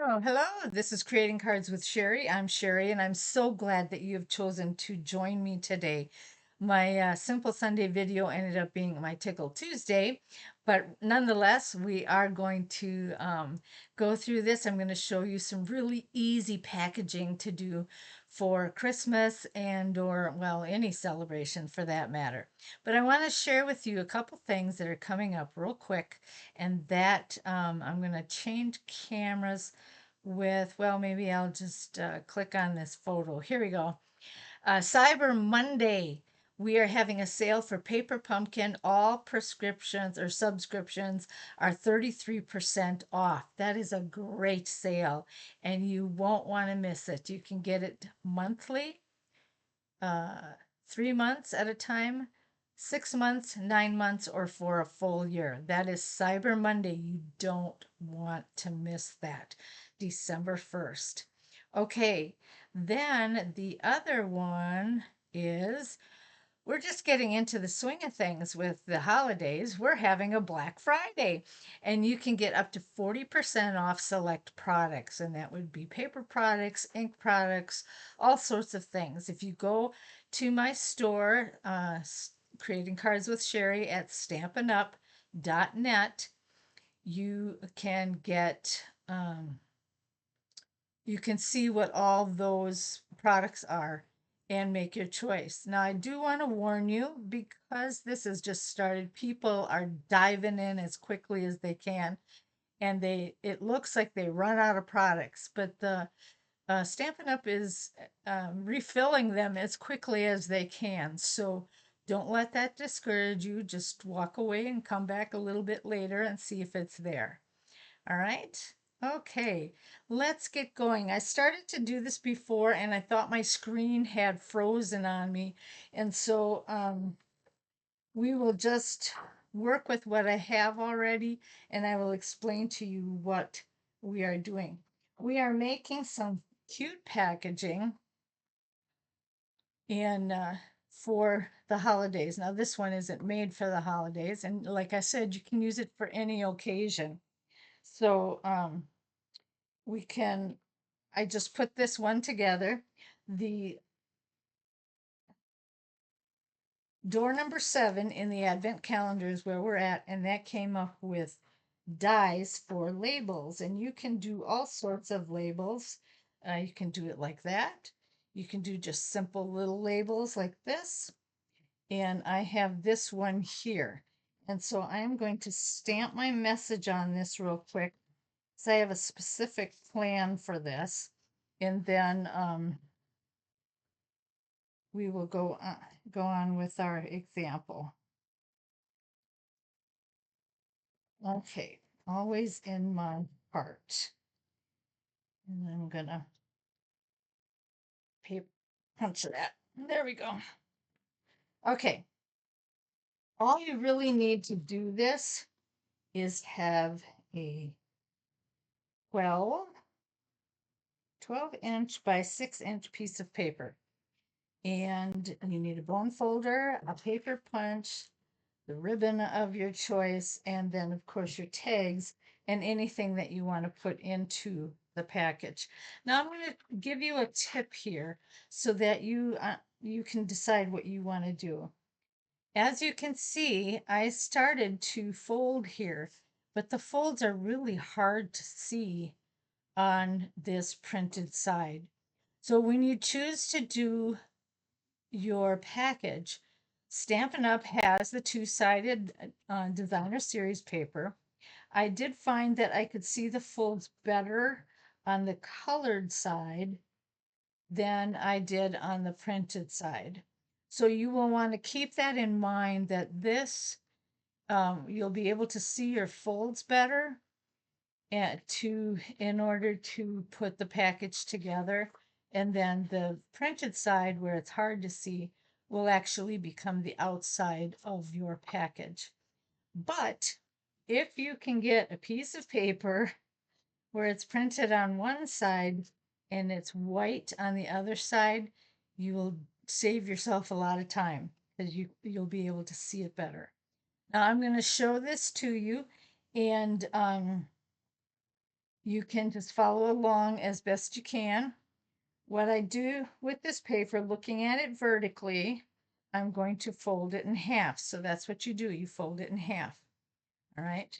Oh, hello. This is Creating Cards with Sherry. I'm Sherry, and I'm so glad that you have chosen to join me today. My Simple Sunday video ended up being my Tickle Tuesday, but nonetheless, we are going to go through this. I'm going to show you some really easy packaging to do for Christmas and or, well, any celebration for that matter. But I want to share with you a couple things that are coming up real quick, and that I'm going to change cameras with, well, maybe I'll just click on this photo. Here we go. Cyber Monday. We are having a sale for Paper Pumpkin. All prescriptions or subscriptions are 33% off. That is a great sale, and you won't want to miss it. You can get it monthly, uh, 3 months at a time, 6 months, 9 months, or for a full year. That is Cyber Monday. You don't want to miss that. December 1st. Okay, then the other one is we're just getting into the swing of things with the holidays. We're having a Black Friday, and you can get up to 40% off select products, and that would be paper products, ink products, all sorts of things. If you go to my store, Creating Cards with Sherry at stampinup.net, you can get you can see what all those products are and make your choice. Now, I do want to warn you because this has just started. People are diving in as quickly as they can, and it looks like they run out of products, but the Stampin' Up is refilling them as quickly as they can. So don't let that discourage you. Just walk away and come back a little bit later and see if it's there. All right. Okay, let's get going. I started to do this before and I thought my screen had frozen on me. And so we will just work with what I have already and I will explain to you what we are doing. We are making some cute packaging in for the holidays. Now this one isn't made for the holidays, and like I said, you can use it for any occasion. So we can I just put this one together. The door number 7 in the advent calendar is where we're at, and that came up with dies for labels. And you can do all sorts of labels. You can do it like that. You can do just simple little labels like this. And I have this one here. And so I'm going to stamp my message on this real quick. So I have a specific plan for this. And then we will go on with our example. Okay, always in my heart. And I'm gonna paper punch that. There we go. Okay, all you really need to do this is have a 12, 12-inch by 6-inch piece of paper. And you need a bone folder, a paper punch, the ribbon of your choice, and then, of course, your tags and anything that you want to put into the package. Now, I'm going to give you a tip here so that you can decide what you want to do. As you can see, I started to fold here, but the folds are really hard to see on this printed side. So when you choose to do your package, Stampin' Up! Has the two-sided designer series paper. I did find that I could see the folds better on the colored side than I did on the printed side. So you will want to keep that in mind that this, you'll be able to see your folds better and in order to put the package together. And then the printed side where it's hard to see will actually become the outside of your package. But if you can get a piece of paper where it's printed on one side and it's white on the other side, you will save yourself a lot of time because you'll be able to see it better. Now I'm going to show this to you, and You can just follow along as best you can. What I do with this paper, looking at it vertically, I'm going to fold it in half. So that's what you do. You fold it in half. All right.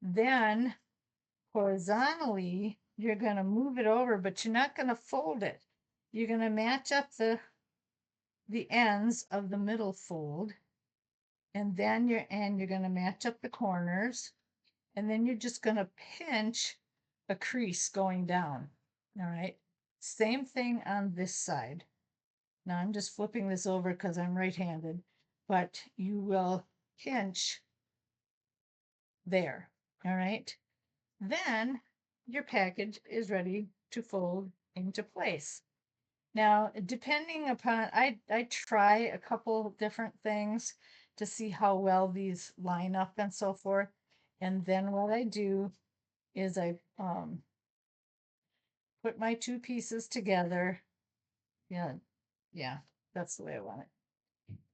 Then horizontally, you're going to move it over, but you're not going to fold it. You're going to match up the ends of the middle fold, and then you're going to match up the corners, and then you're just going to pinch a crease going down. All right. Same thing on this side. Now I'm just flipping this over because I'm right-handed, but you will pinch there. All right. Then your package is ready to fold into place. Now, depending upon, I try a couple different things to see how well these line up and so forth. And then what I do is I put my two pieces together. Yeah, yeah, that's the way I want it.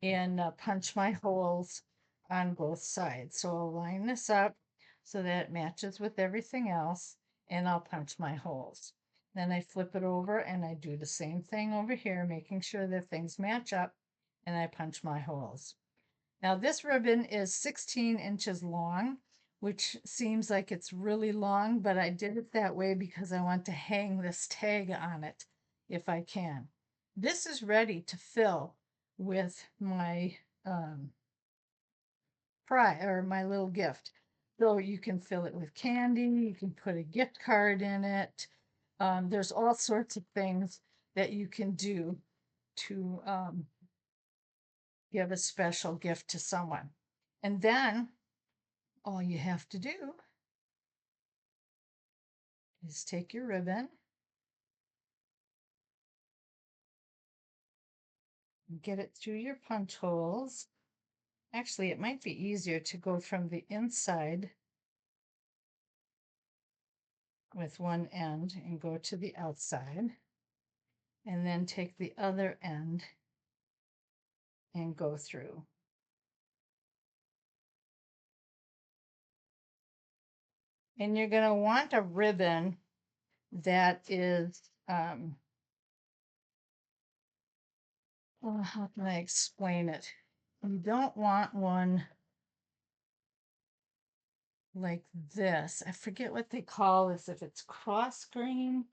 And punch my holes on both sides. So I'll line this up so that it matches with everything else, and I'll punch my holes. Then I flip it over and I do the same thing over here, making sure that things match up, and I punch my holes. Now this ribbon is 16 inches long, which seems like it's really long, but I did it that way because I want to hang this tag on it if I can. This is ready to fill with my my little gift. So you can fill it with candy, you can put a gift card in it. There's all sorts of things that you can do to give a special gift to someone. And then all you have to do is take your ribbon and get it through your punch holes. Actually, it might be easier to go from the inside with one end and go to the outside, and then take the other end and go through. And you're going to want a ribbon that is, well, how can I explain it? You don't want one like this. I forget what they call this, if it's cross grain.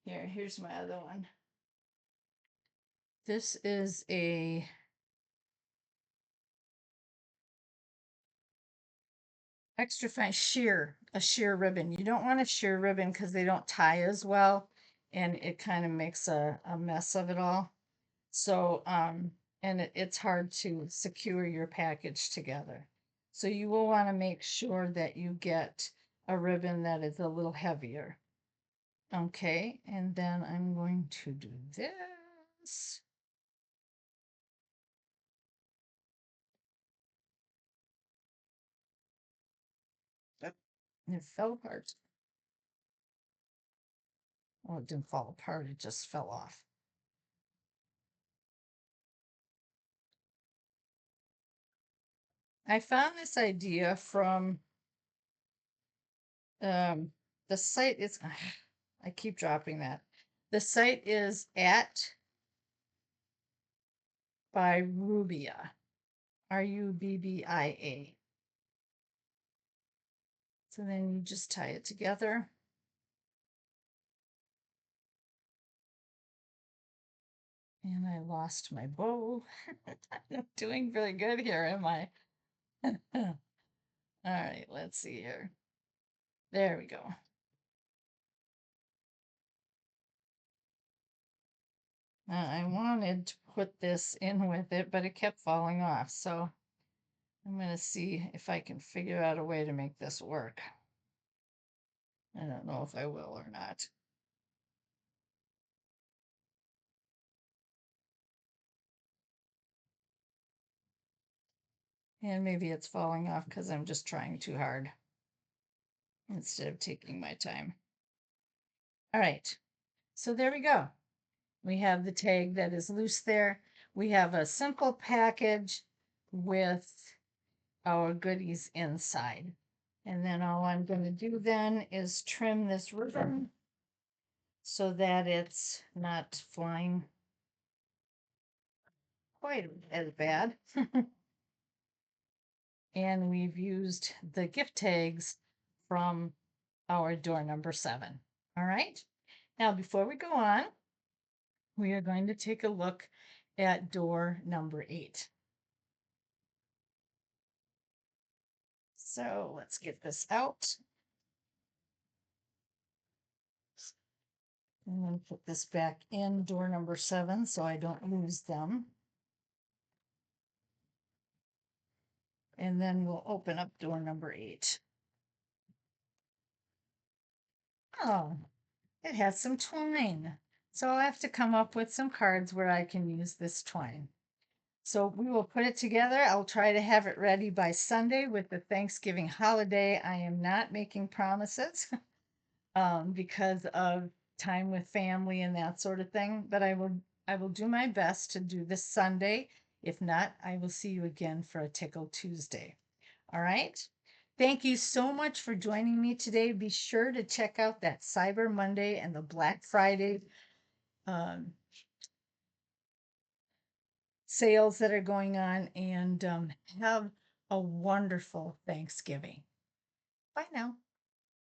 Here's my other one. This is a extra fine a sheer ribbon. You don't want a sheer ribbon because they don't tie as well, and it kind of makes a mess of it all. So, and it's hard to secure your package together. So you will want to make sure that you get a ribbon that is a little heavier. Okay, and then I'm going to do this. It fell apart. Well, it didn't fall apart, it just fell off. I found this idea from the site is, I keep dropping that. The site is at by Rubbia, Rubbia. So then you just tie it together. And I lost my bow. I'm not doing very good here, am I? All right, let's see here. There we go. Now I wanted to put this in with it, but it kept falling off. So I'm going to see if I can figure out a way to make this work. I don't know if I will or not. And maybe it's falling off because I'm just trying too hard instead of taking my time. All right, so there we go. We have the tag that is loose there. We have a simple package with our goodies inside. And then all I'm going to do then is trim this ribbon so that it's not flying quite as bad. And we've used the gift tags from our door number 7. All right. Now, before we go on, we are going to take a look at door number 8. So let's get this out. And then put this back in door number 7 so I don't lose them. And then we'll open up door number 8. Oh, it has some twine. So I'll have to come up with some cards where I can use this twine. So we will put it together. I'll try to have it ready by Sunday with the Thanksgiving holiday. I am not making promises because of time with family and that sort of thing, but I will do my best to do this Sunday. If not, I will see you again for a Tickle Tuesday. All right. Thank you so much for joining me today. Be sure to check out that Cyber Monday and the Black Friday um, sales that are going on, and have a wonderful Thanksgiving. Bye now.